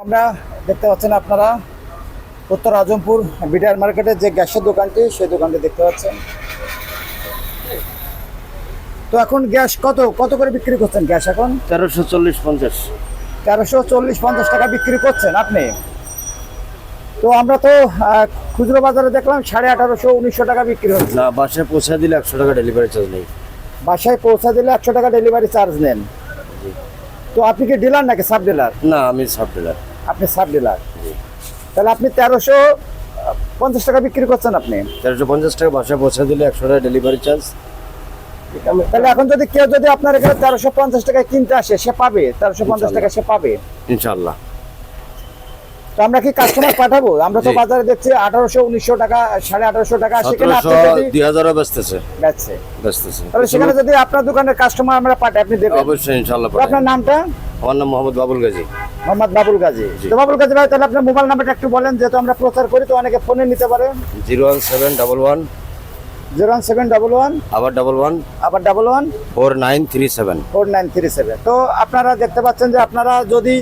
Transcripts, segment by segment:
আমরা দেখতে পাচ্ছেন আপনারা উত্তর আজমপুর বিডিআর মার্কেটের যে গ্যাসের দোকানটি সেই দোকানটি দেখতে পাচ্ছেন। তো এখন গ্যাস কত কত করে বিক্রি করছেন? গ্যাস এখন 1340-50। 1340-50 টাকা বিক্রি করছেন আপনি। তো আমরা তো খুচরো বাজারে দেখলাম 1850-1900 টাকা বিক্রি হচ্ছে। না, বাসায় পৌঁছে দিলে 100 টাকা ডেলিভারি চার্জ নেই। বাসায় পৌঁছা দিলে 100 টাকা ডেলিভারি চার্জ নেন। তো আপনি কি ডিলার নাকি সাব ডিলার? না, আমি সাব ডিলার। আপনি সাব ডিলার। তাহলে আপনি 1350 টাকা বিক্রি করছেন আপনি। 1350 টাকা বাসায় পৌঁছে দিলে 100 টাকা ডেলিভারি চার্জ। তাহলে এখন যদি কেউ যদি আপনার এখানে 1350 টাকায় কিনতে আসে সে পাবে 1350 টাকা সে পাবে ইনশাআল্লাহ। তো আমরা কি কাস্টমার পাঠাবো? আমরা তো জি। বাজারে দেখছি 1800-1900 টাকা 1850 টাকা সেখানে আপনি 1700 যদি 2000 বেচতেছে। বেচছে তাহলে সেখানে যদি আপনার দোকানের কাস্টমার আমরা পাঠাই আপনি দেবেন? অবশ্যই ইনশাআল্লাহ। তো আপনার নামটা? আমার নাম মোহাম্মদ বাবুল গাজী। মোহাম্মদ বাবুল গাজী। তো বাবুল গাজী ভাই, তাহলে আপনার মোবাইল নাম্বারটা একটু বলেন, যেহেতু আমরা প্রচার করি তো অনেকে ফোনে নিতে পারে। 01711 01711 আবার 11 আবার 11 4937। 4937। তো আপনারা দেখতে পাচ্ছেন যে আপনারা যদি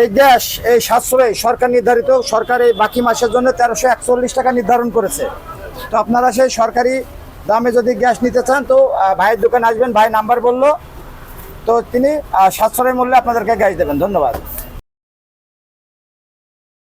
এই গ্যাস এই সাশ্রয় সরকার নির্ধারিত, সরকার এই বাকি মাসের জন্য 1341 টাকা নির্ধারণ করেছে। তো আপনারা সেই সরকারি দামে যদি গ্যাস নিতে চান তো ভাইয়ের দোকানে আসবেন, ভাই নাম্বার বললো, তো তিনি সাশ্রয় মূল্যে আপনাদেরকে গ্যাস দেবেন। ধন্যবাদ।